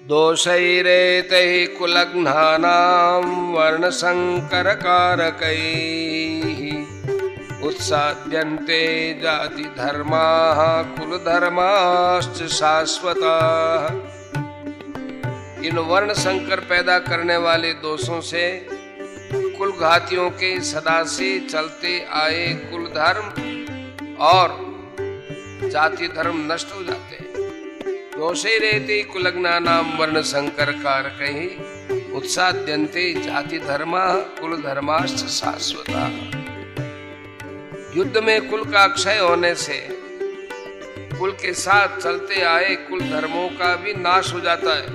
दोषैरेतैः कुलघ्नानां वर्णसंकरकारकैः उत्साद्यन्ते जाति धर्माः कुलधर्माश्च शाश्वताः। इन वर्ण संकर पैदा करने वाले दोषों से कुल घातियों के सदा से चलते आए कुल धर्म और जाति धर्म नष्ट हो जाते हैं। दोषे रहते कुलग्नानाम वर्ण संकर कारकैः उत्साद्यन्ते जाति धर्मा कुल धर्माश्च शाश्वता। युद्ध में कुल का क्षय होने से कुल के साथ चलते आए कुल धर्मों का भी नाश हो जाता है।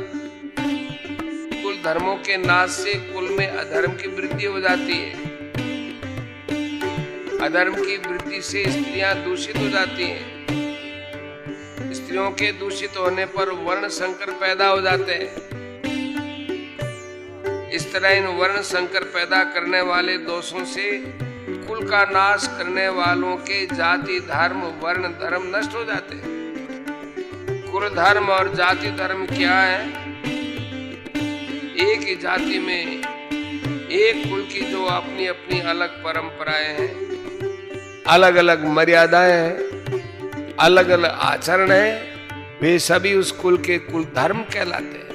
कुल धर्मों के नाश से कुल में अधर्म की वृद्धि हो जाती है। अधर्म की वृद्धि से स्त्रियां दूषित हो जाती हैं। स्त्रियों के दूषित होने पर वर्ण संकर पैदा हो जाते हैं। इस तरह इन वर्ण संकर पैदा करने वाले दोषों से कुल का नाश करने वालों के जाति धर्म वर्ण धर्म नष्ट हो जाते हैं। कुल धर्म और जाति धर्म क्या है? एक ही जाति में एक कुल की जो अपनी अपनी अलग परंपराएं हैं, अलग अलग मर्यादाएं हैं, अलग अलग आचरण है, वे सभी उस कुल के कुल धर्म कहलाते हैं।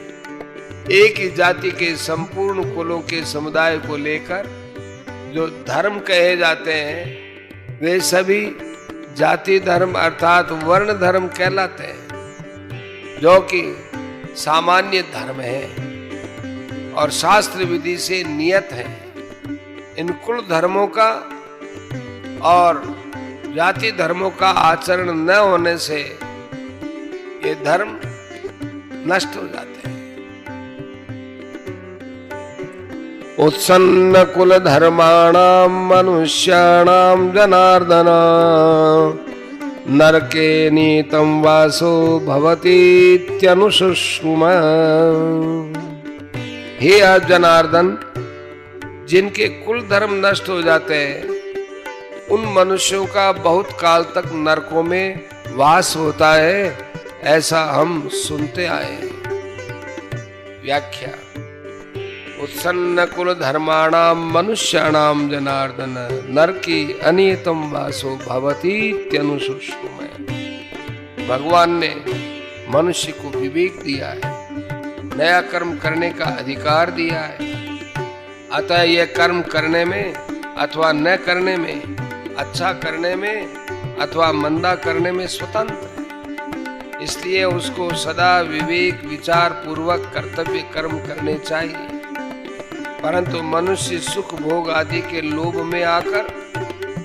एक ही जाति के संपूर्ण कुलों के समुदाय को लेकर जो धर्म कहे जाते हैं वे सभी जाति धर्म अर्थात वर्ण धर्म कहलाते हैं, जो कि सामान्य धर्म है और शास्त्र विधि से नियत है। इन कुल धर्मों का और जाति धर्मों का आचरण न होने से ये धर्म नष्ट हो जाते हैं। उत्सन्न कुल धर्माणां मनुष्याणां जनार्दन नरके नीतं वासो भवतीत्यनुशुश्रुम। हे जनार्दन, जिनके कुल धर्म नष्ट हो जाते हैं उन मनुष्यों का बहुत काल तक नरकों में वास होता है, ऐसा हम सुनते आए हैं। व्याख्या। उत्सन्न कुल धर्माणां मनुष्याणां जनार्दन नरकी अनियतम वासो भवतीत्यनुशुश्रुम। भगवान ने मनुष्य को विवेक दिया है, नया कर्म करने का अधिकार दिया है। अतः यह कर्म करने में अथवा न करने में, अच्छा करने में अथवा मंदा करने में स्वतंत्र है। इसलिए उसको सदा विवेक विचार पूर्वक कर्तव्य कर्म करने चाहिए। परंतु मनुष्य सुख भोग आदि के लोभ में आकर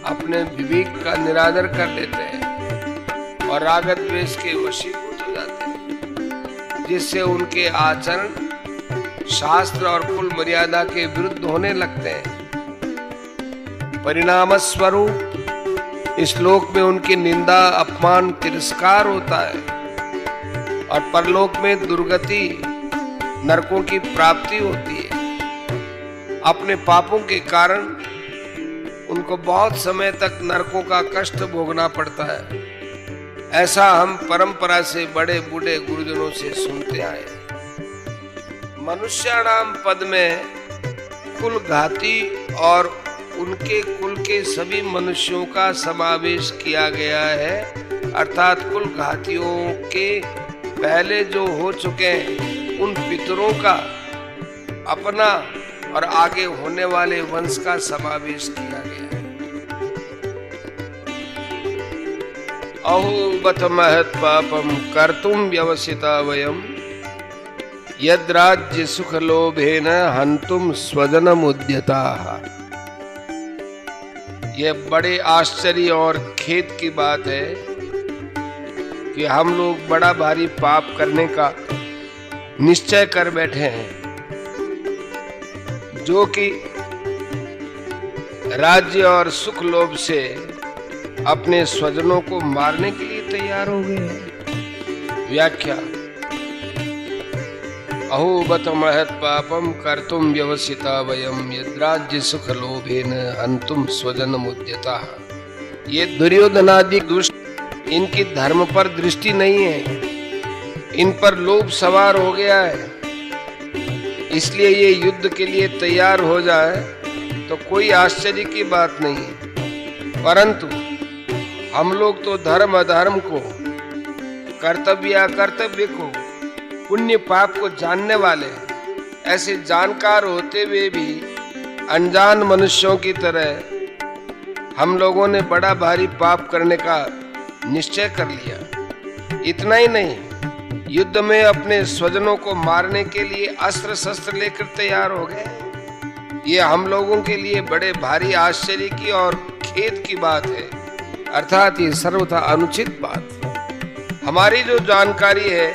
अपने विवेक का निरादर कर देते हैं और राग द्वेष के वशीभूत हो जाते हैं, जिससे उनके आचरण शास्त्र और कुल मर्यादा के विरुद्ध होने लगते हैं। परिणाम स्वरूप इस लोक में उनकी निंदा अपमान तिरस्कार होता है और परलोक में दुर्गति नरकों की प्राप्ति होती है। अपने पापों के कारण उनको बहुत समय तक नरकों का कष्ट भोगना पड़ता है। ऐसा हम परंपरा से बड़े बूढ़े गुरुजनों से सुनते आए हैं। मनुष्याणाम पद में कुल घाती और उनके कुल के सभी मनुष्यों का समावेश किया गया है, अर्थात कुल घातियों के पहले जो हो चुके हैं उन पितरों का, अपना और आगे होने वाले वंश का समावेश किया गया है। अहो बत महत् पापम कर्तुम व्यवसिता वयम यद्राज्य सुख लोभेन हंतुम स्वजनम उद्यताः। यह बड़े आश्चर्य और खेद की बात है कि हम लोग बड़ा भारी पाप करने का निश्चय कर बैठे हैं, जो कि राज्य और सुख लोभ से अपने स्वजनों को मारने के लिए तैयार हो गए हैं। व्याख्या। अहो बत महत् पापम कर्तुम व्यवसिता वयम यद्राज्य सुख लोभेन हंतुम स्वजनम उद्यताः। ये दुर्योधनादि दुष्ट, इनकी धर्म पर दृष्टि नहीं है। इन पर लोभ सवार हो गया है, इसलिए ये युद्ध के लिए तैयार हो जाए तो कोई आश्चर्य की बात नहीं है। परंतु हम लोग तो धर्म अधर्म को, कर्तव्य अकर्तव्य को, पुण्य पाप को जानने वाले हैं। ऐसे जानकार होते हुए भी अनजान मनुष्यों की तरह हम लोगों ने बड़ा भारी पाप करने का निश्चय कर लिया। इतना ही नहीं, युद्ध में अपने स्वजनों को मारने के लिए अस्त्र शस्त्र लेकर तैयार हो गए। ये हम लोगों के लिए बड़े भारी आश्चर्य की और खेद की बात है, अर्थात ये सर्वथा अनुचित बात। हमारी जो जानकारी है,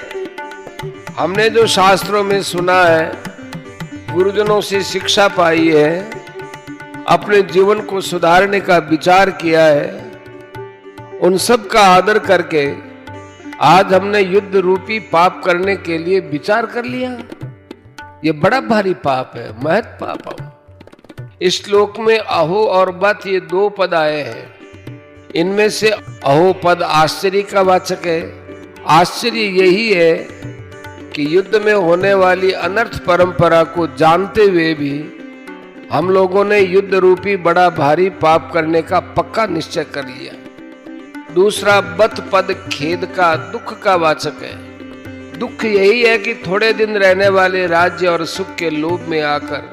हमने जो शास्त्रों में सुना है, गुरुजनों से शिक्षा पाई है, अपने जीवन को सुधारने का विचार किया है, उन सब का आदर करके आज हमने युद्ध रूपी पाप करने के लिए विचार कर लिया। ये बड़ा भारी पाप है, महत पाप है। इस श्लोक में अहो और बत ये दो पद आए हैं। इनमें से अहो पद आश्चर्य का वाचक है। आश्चर्य यही है कि युद्ध में होने वाली अनर्थ परंपरा को जानते हुए भी हम लोगों ने युद्ध रूपी बड़ा भारी पाप करने का पक्का निश्चय कर लिया। दूसरा बत पद खेद का, दुख का वाचक है। दुख यही है कि थोड़े दिन रहने वाले राज्य और सुख के लोभ में आकर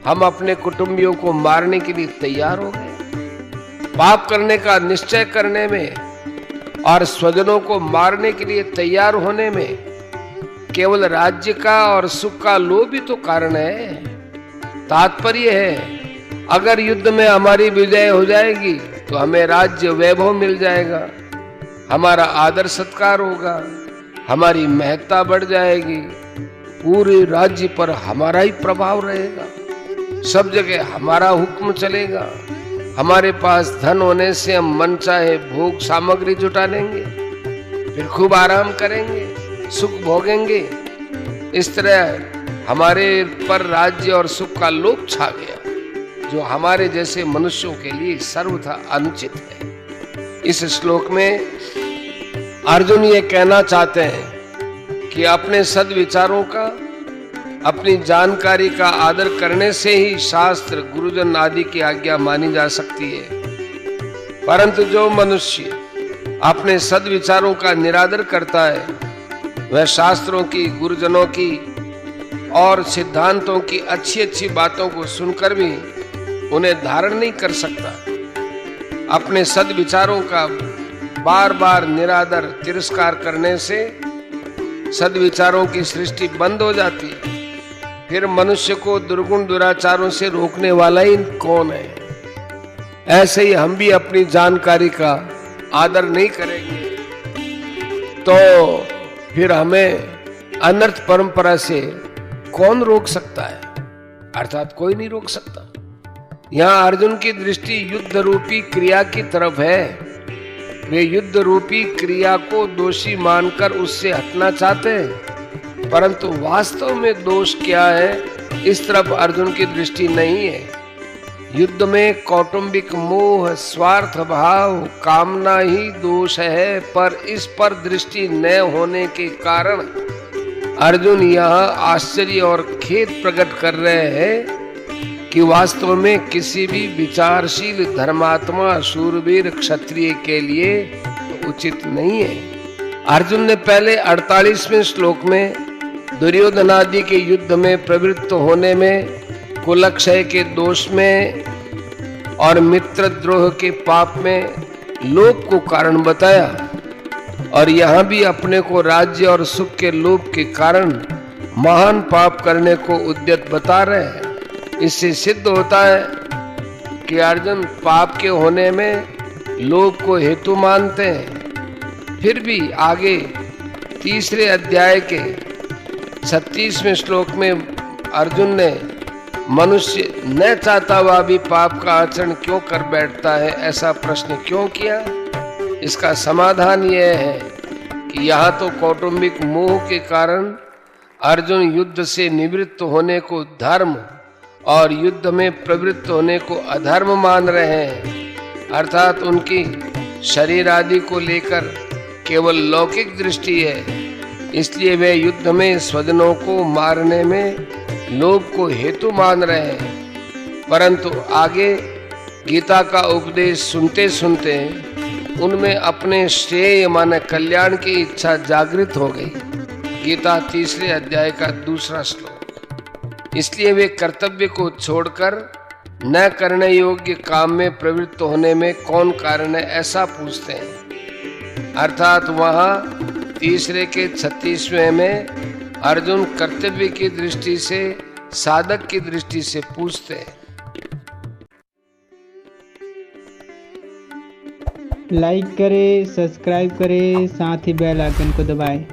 हम अपने कुटुंबियों को मारने के लिए तैयार हो गए। पाप करने का निश्चय करने में और स्वजनों को मारने के लिए तैयार होने में केवल राज्य का और सुख का लोभ ही तो कारण है। तात्पर्य है, अगर युद्ध में हमारी विजय हो जाएगी तो हमें राज्य वैभव मिल जाएगा, हमारा आदर सत्कार होगा, हमारी महत्ता बढ़ जाएगी, पूरे राज्य पर हमारा ही प्रभाव रहेगा, सब जगह हमारा हुक्म चलेगा, हमारे पास धन होने से हम मन चाहे भोग सामग्री जुटा लेंगे, फिर खूब आराम करेंगे, सुख भोगेंगे। इस तरह हमारे पर राज्य और सुख का लोभ छा गया, जो हमारे जैसे मनुष्यों के लिए सर्वथा अनुचित है। इस श्लोक में अर्जुन ये कहना चाहते हैं कि अपने सद्विचारों का, अपनी जानकारी का आदर करने से ही शास्त्र, गुरुजन आदि की आज्ञा मानी जा सकती है। परंतु जो मनुष्य अपने सद्विचारों का निरादर करता है, वह शास्त्रों की, गुरुजनों की और सिद्धांतों की अच्छी अच्छी बातों को सुनकर भी उन्हें धारण नहीं कर सकता। अपने सद्विचारों का बार बार निरादर, तिरस्कार करने से सद्विचारों की सृष्टि बंद हो जाती है। फिर मनुष्य को दुर्गुण दुराचारों से रोकने वाला ही कौन है? ऐसे ही हम भी अपनी जानकारी का आदर नहीं करेंगे तो फिर हमें अनर्थ परंपरा से कौन रोक सकता है? अर्थात कोई नहीं रोक सकता। यहाँ अर्जुन की दृष्टि युद्ध रूपी क्रिया की तरफ है। वे युद्ध रूपी क्रिया को दोषी मानकर उससे हटना चाहते हैं, परंतु वास्तव में दोष क्या है, इस तरफ अर्जुन की दृष्टि नहीं है। युद्ध में कौटुंबिक मोह, स्वार्थ भाव, कामना ही दोष है, पर इस पर दृष्टि न होने के कारण अर्जुन यहाँ आश्चर्य और खेद प्रकट कर रहे हैं कि वास्तव में किसी भी विचारशील धर्मात्मा, शूरवीर, क्षत्रिय के लिए उचित नहीं है। अर्जुन ने पहले 48वें श्लोक में दुर्योधनादि के युद्ध में प्रवृत्त होने में, कुलक्षय के दोष में और मित्रद्रोह के पाप में लोभ को कारण बताया, और यहाँ भी अपने को राज्य और सुख के लोभ के कारण महान पाप करने को उद्यत बता रहे हैं। इससे सिद्ध होता है कि अर्जुन पाप के होने में लोभ को हेतु मानते हैं। फिर भी आगे 3 अध्याय के 36वें श्लोक में अर्जुन ने मनुष्य न चाहता हुआ भी पाप का आचरण क्यों कर बैठता है, ऐसा प्रश्न क्यों किया? इसका समाधान यह है कि यहाँ तो कौटुंबिक मोह के कारण अर्जुन युद्ध से निवृत्त होने को धर्म और युद्ध में प्रवृत्त होने को अधर्म मान रहे हैं। अर्थात उनकी शरीर आदि को लेकर केवल लौकिक दृष्टि है, इसलिए वे युद्ध में स्वजनों को मारने में लोभ को हेतु मान रहे हैं। परंतु आगे गीता का उपदेश सुनते सुनते उनमें अपने श्रेय माने कल्याण की इच्छा जागृत हो गई। गीता 3 अध्याय का 2 श्लोक। इसलिए वे कर्तव्य को छोड़कर न करने योग्य काम में प्रवृत्त होने में कौन कारण है, ऐसा पूछते हैं। अर्थात वहां 3 के 36वें में अर्जुन कर्तव्य की दृष्टि से, साधक की दृष्टि से पूछते हैं। लाइक करें, सब्सक्राइब करें, साथ ही बेल आइकन को दबाएं।